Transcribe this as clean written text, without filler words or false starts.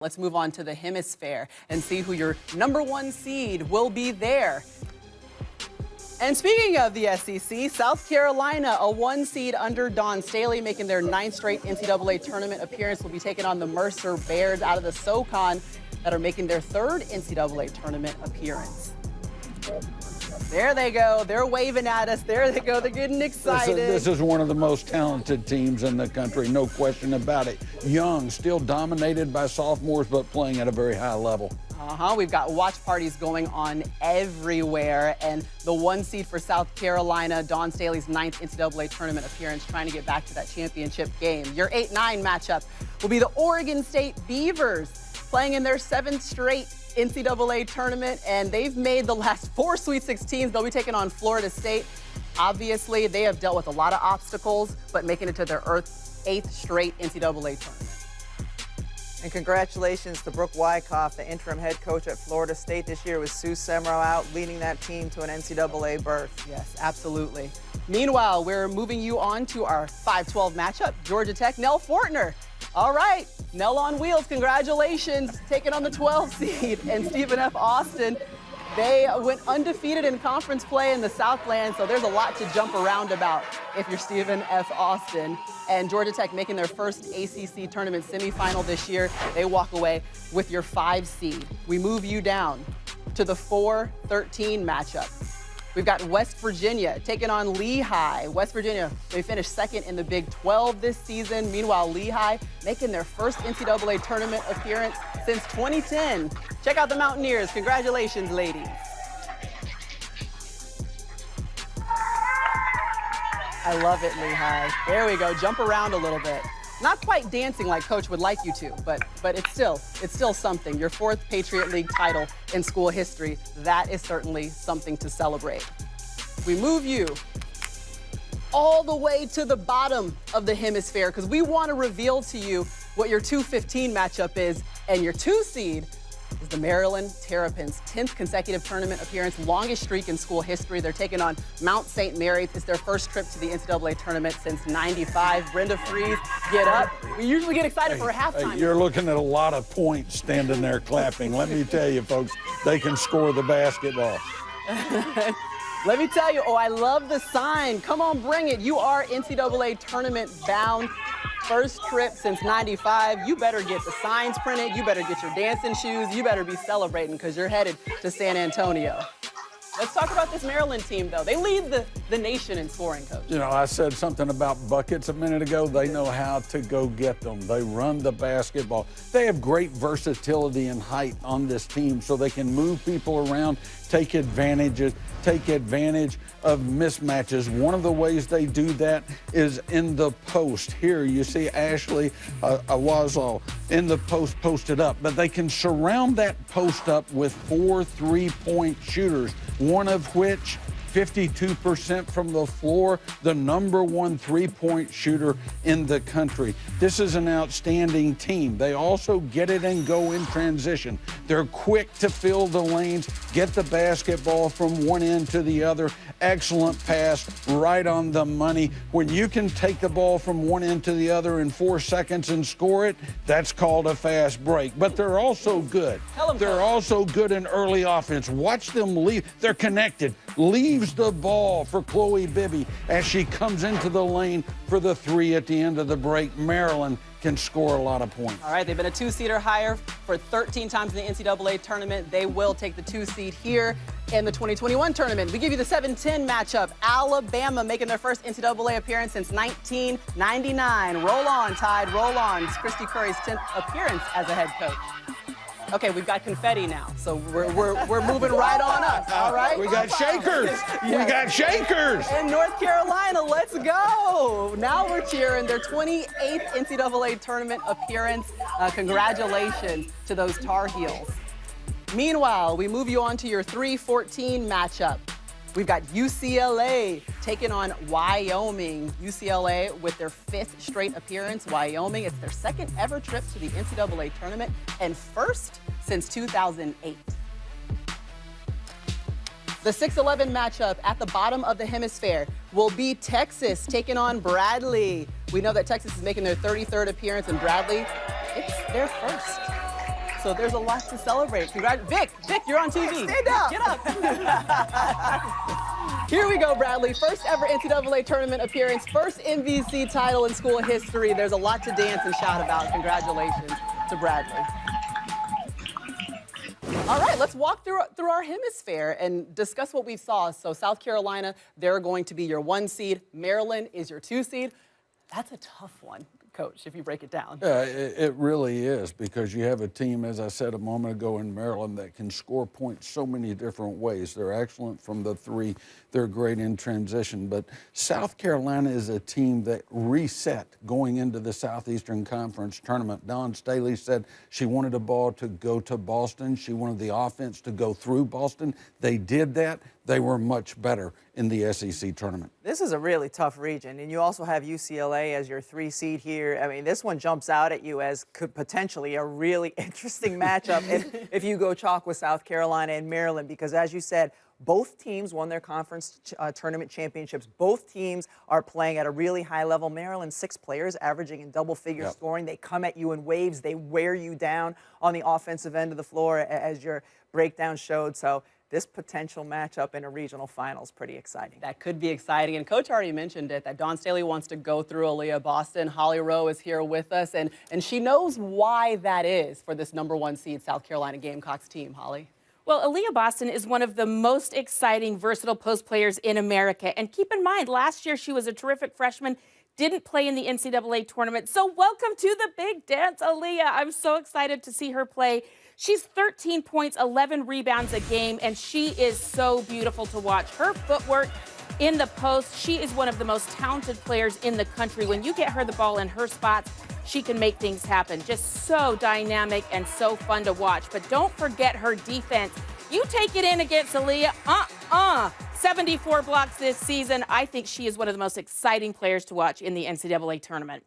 Let's move on to the Hemisfair and see who your #1 seed will be there. And speaking of the SEC, South Carolina, a 1 seed under Dawn Staley, making their 9th straight NCAA tournament appearance, will be taking on the Mercer Bears out of the SoCon that are making their 3rd NCAA tournament appearance. There they go. They're waving at us. There they go. They're getting excited. This is one of the most talented teams in the country, no question about it. Young, still dominated by sophomores, but playing at a very high level. We've got watch parties going on everywhere. And the 1 seed for South Carolina, Dawn Staley's 9th NCAA tournament appearance, trying to get back to that championship game. Your 8-9 matchup will be the Oregon State Beavers, playing in their 7th straight NCAA tournament, and they've made the last 4 Sweet 16s. They'll be taking on Florida State. Obviously, they have dealt with a lot of obstacles, but making it to their 8th straight NCAA tournament. And congratulations to Brooke Wyckoff, the interim head coach at Florida State this year, with Sue Semrau out, leading that team to an NCAA berth. Yes, absolutely. Meanwhile, we're moving you on to our 5-12 matchup, Georgia Tech, Nell Fortner. All right, Nell on wheels, congratulations, taking on the 12 seed, and Stephen F. Austin. They went undefeated in conference play in the Southland, so there's a lot to jump around about if you're Stephen F. Austin. And Georgia Tech making their first ACC tournament semifinal this year. They walk away with your 5 seed. We move you down to the 4-13 matchup. We've got West Virginia taking on Lehigh. West Virginia, they finished 2nd in the Big 12 this season. Meanwhile, Lehigh making their first NCAA tournament appearance since 2010. Check out the Mountaineers. Congratulations, ladies. I love it, Lehigh. There we go. Jump around a little bit. Not quite dancing like Coach would like you to, but it's still something. Your 4th Patriot League title in school history. That is certainly something to celebrate. We move you all the way to the bottom of the Hemisphere because we want to reveal to you what your 2-15 matchup is, and your 2 seed is the Maryland Terrapins, 10th consecutive tournament appearance, longest streak in school history. They're taking on Mount St. Mary's. It's their first trip to the NCAA tournament since '95. Brenda Fries, get up. We usually get excited for a halftime. You're looking at a lot of points standing there clapping. Let me tell you, folks, they can score the basketball. Let me tell you, I love the sign. Come on, bring it. You are NCAA tournament bound. First trip since '95. You better get the signs printed. You better get your dancing shoes. You better be celebrating because you're headed to San Antonio. Let's talk about this Maryland team, though. They lead the nation in scoring, Coach. You know, I said something about buckets a minute ago. They know how to go get them. They run the basketball. They have great versatility and height on this team, so they can move people around, take advantage of mismatches. One of the ways they do that is in the post. Here you see Ashley Awazo in the post, posted up, but they can surround that post up with 4 3-point shooters, one of which 52% from the floor, the #1 3-point shooter in the country. This is an outstanding team. They also get it and go in transition. They're quick to fill the lanes, get the basketball from one end to the other. Excellent pass, right on the money. When you can take the ball from one end to the other in 4 seconds and score it, that's called a fast break. But they're also good. They're also good in early offense. Watch them leave. They're connected. Leaves the ball for Chloe Bibby as she comes into the lane for the 3 at the end of the break. Maryland can score a lot of points. All right, they've been a 2-seed or higher for 13 times in the NCAA tournament. They will take the 2 seed here in the 2021 tournament. We give you the 7-10 matchup. Alabama making their first NCAA appearance since 1999. Roll on, Tide, roll on. It's Christy Curry's 10th appearance as a head coach. Okay, we've got confetti now, so we're moving right on us, all right? We got shakers. We got shakers. In North Carolina, let's go. Now we're cheering their 28th NCAA tournament appearance. Congratulations to those Tar Heels. Meanwhile, we move you on to your 3-14 matchup. We've got UCLA taking on Wyoming. UCLA with their 5th straight appearance. Wyoming, it's their 2nd ever trip to the NCAA tournament and 1st since 2008. The 6-11 matchup at the bottom of the Hemisphere will be Texas taking on Bradley. We know that Texas is making their 33rd appearance, and Bradley, it's their first. So there's a lot to celebrate. Vic, you're on TV. Stand up. Get up. Here we go, Bradley. First ever NCAA tournament appearance, first MVC title in school history. There's a lot to dance and shout about. Congratulations to Bradley. All right, let's walk through our Hemisfair and discuss what we saw. So South Carolina, they're going to be your 1 seed. Maryland is your 2 seed. That's a tough one, Coach, if you break it down. Yeah, it really is, because you have a team, as I said a moment ago, in Maryland that can score points so many different ways. They're excellent from the 3. They're great in transition. But South Carolina is a team that reset going into the Southeastern Conference tournament. Dawn Staley said she wanted the ball to go to Boston. She wanted the offense to go through Boston. They did that. They were much better in the SEC tournament. This is a really tough region, and you also have UCLA as your 3 seed here. I mean, this one jumps out at you as could potentially a really interesting matchup if you go chalk with South Carolina and Maryland, because as you said, both teams won their conference tournament championships. Both teams are playing at a really high level. Maryland, 6 players averaging in double-figure scoring. They come at you in waves. They wear you down on the offensive end of the floor, as your breakdown showed. So this potential matchup in a regional final is pretty exciting. That could be exciting. And Coach already mentioned it, that Dawn Staley wants to go through Aaliyah Boston. Holly Rowe is here with us, and she knows why that is for this #1 seed South Carolina Gamecocks team. Holly? Well, Aaliyah Boston is one of the most exciting, versatile post players in America. And keep in mind, last year she was a terrific freshman, didn't play in the NCAA tournament. So welcome to the big dance, Aaliyah. I'm so excited to see her play. She's 13 points, 11 rebounds a game, and she is so beautiful to watch. Her footwork in the post, she is one of the most talented players in the country. When you get her the ball in her spots, she can make things happen. Just so dynamic and so fun to watch. But don't forget her defense. You take it in against Aaliyah, 74 blocks this season. I think she is one of the most exciting players to watch in the NCAA tournament.